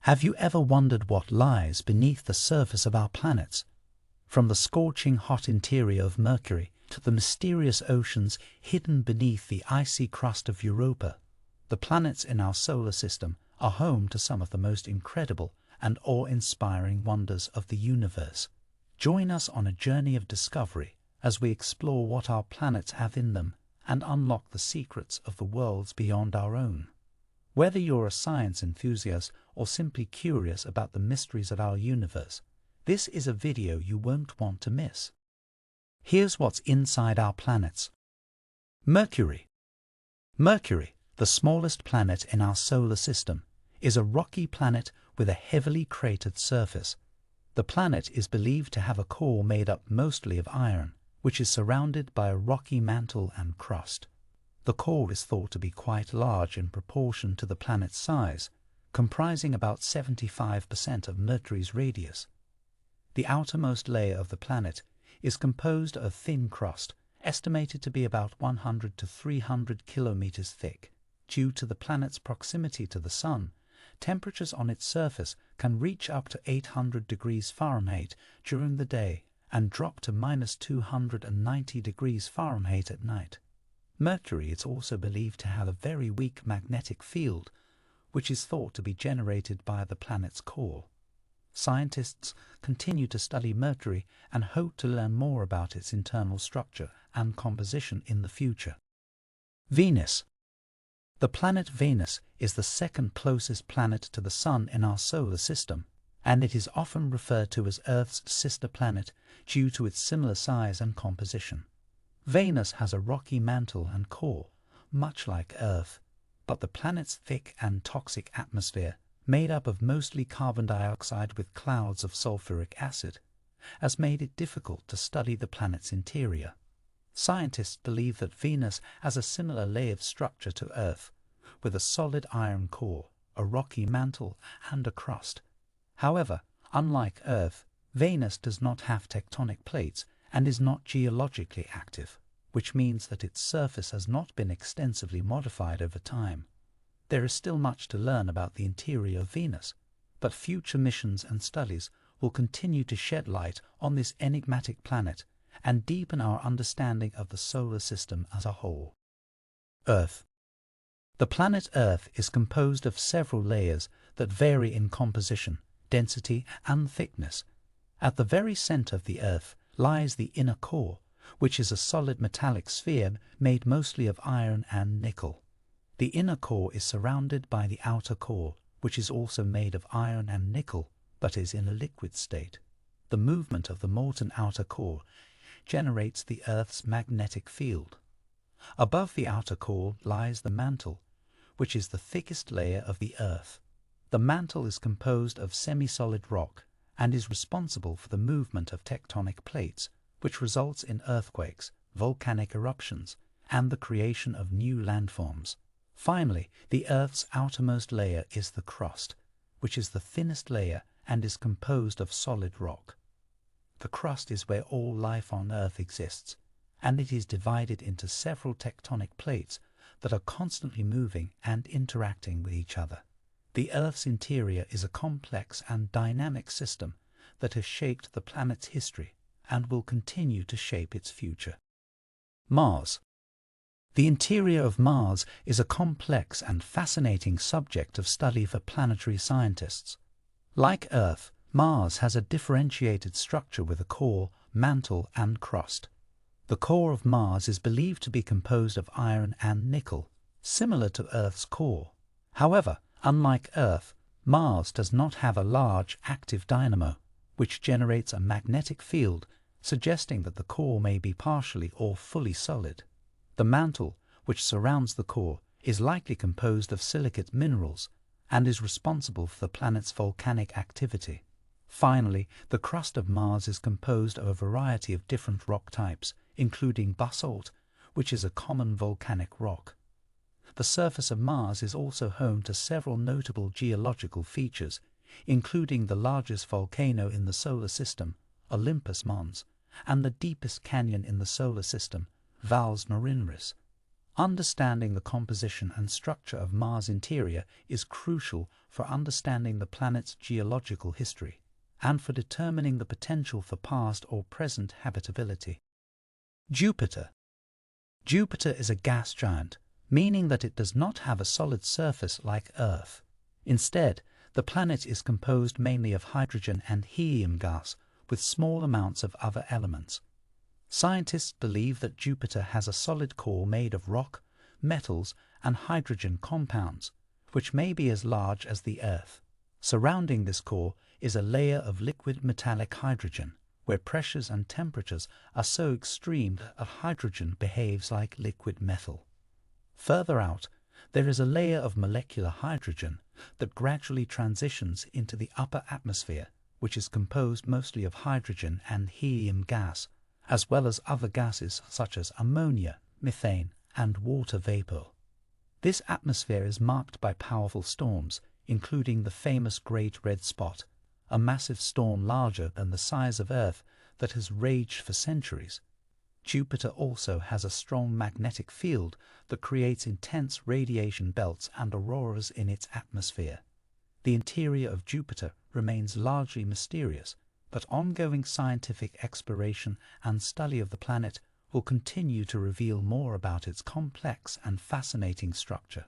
Have you ever wondered what lies beneath the surface of our planets? From the scorching hot interior of Mercury to the mysterious oceans hidden beneath the icy crust of Europa, the planets in our solar system are home to some of the most incredible and awe-inspiring wonders of the universe. Join us on a journey of discovery as we explore what our planets have in them and unlock the secrets of the worlds beyond our own. Whether you're a science enthusiast or simply curious about the mysteries of our universe, this is a video you won't want to miss. Here's what's inside our planets. Mercury. Mercury, the smallest planet in our solar system, is a rocky planet with a heavily cratered surface. The planet is believed to have a core made up mostly of iron, which is surrounded by a rocky mantle and crust. The core is thought to be quite large in proportion to the planet's size, comprising about 75% of Mercury's radius. The outermost layer of the planet is composed of thin crust, estimated to be about 100 to 300 kilometers thick. Due to the planet's proximity to the Sun, temperatures on its surface can reach up to 800 degrees Fahrenheit during the day and drop to -290 degrees Fahrenheit at night. Mercury is also believed to have a very weak magnetic field, which is thought to be generated by the planet's core. Scientists continue to study Mercury and hope to learn more about its internal structure and composition in the future. Venus. The planet Venus is the second closest planet to the Sun in our solar system, and it is often referred to as Earth's sister planet due to its similar size and composition. Venus has a rocky mantle and core, much like Earth, but the planet's thick and toxic atmosphere, made up of mostly carbon dioxide with clouds of sulfuric acid, has made it difficult to study the planet's interior. Scientists believe that Venus has a similar layered structure to Earth, with a solid iron core, a rocky mantle, and a crust. However, unlike Earth, Venus does not have tectonic plates and is not geologically active, which means that its surface has not been extensively modified over time. There is still much to learn about the interior of Venus, but future missions and studies will continue to shed light on this enigmatic planet and deepen our understanding of the solar system as a whole. Earth. The planet Earth is composed of several layers that vary in composition, density, and thickness. At the very center of the Earth lies the inner core, which is a solid metallic sphere made mostly of iron and nickel. The inner core is surrounded by the outer core, which is also made of iron and nickel, but is in a liquid state. The movement of the molten outer core generates the Earth's magnetic field. Above the outer core lies the mantle, which is the thickest layer of the Earth. The mantle is composed of semi-solid rock and is responsible for the movement of tectonic plates, which results in earthquakes, volcanic eruptions, and the creation of new landforms. Finally, the Earth's outermost layer is the crust, which is the thinnest layer and is composed of solid rock. The crust is where all life on Earth exists, and it is divided into several tectonic plates that are constantly moving and interacting with each other. The Earth's interior is a complex and dynamic system that has shaped the planet's history and will continue to shape its future. Mars. The interior of Mars is a complex and fascinating subject of study for planetary scientists. Like Earth, Mars has a differentiated structure with a core, mantle, and crust. The core of Mars is believed to be composed of iron and nickel, similar to Earth's core. However, unlike Earth, Mars does not have a large, active dynamo, which generates a magnetic field, suggesting that the core may be partially or fully solid. The mantle, which surrounds the core, is likely composed of silicate minerals and is responsible for the planet's volcanic activity. Finally, the crust of Mars is composed of a variety of different rock types, including basalt, which is a common volcanic rock. The surface of Mars is also home to several notable geological features, including the largest volcano in the solar system, Olympus Mons, and the deepest canyon in the solar system, Valles Marineris. Understanding the composition and structure of Mars' interior is crucial for understanding the planet's geological history and for determining the potential for past or present habitability. Jupiter. Jupiter is a gas giant, meaning that it does not have a solid surface like Earth. Instead, the planet is composed mainly of hydrogen and helium gas, with small amounts of other elements. Scientists believe that Jupiter has a solid core made of rock, metals, and hydrogen compounds, which may be as large as the Earth. Surrounding this core is a layer of liquid metallic hydrogen, where pressures and temperatures are so extreme that hydrogen behaves like liquid metal. Further out, there is a layer of molecular hydrogen that gradually transitions into the upper atmosphere, which is composed mostly of hydrogen and helium gas, as well as other gases such as ammonia, methane, and water vapor. This atmosphere is marked by powerful storms, including the famous Great Red Spot, a massive storm larger than the size of Earth that has raged for centuries. Jupiter also has a strong magnetic field that creates intense radiation belts and auroras in its atmosphere. The interior of Jupiter remains largely mysterious, but ongoing scientific exploration and study of the planet will continue to reveal more about its complex and fascinating structure.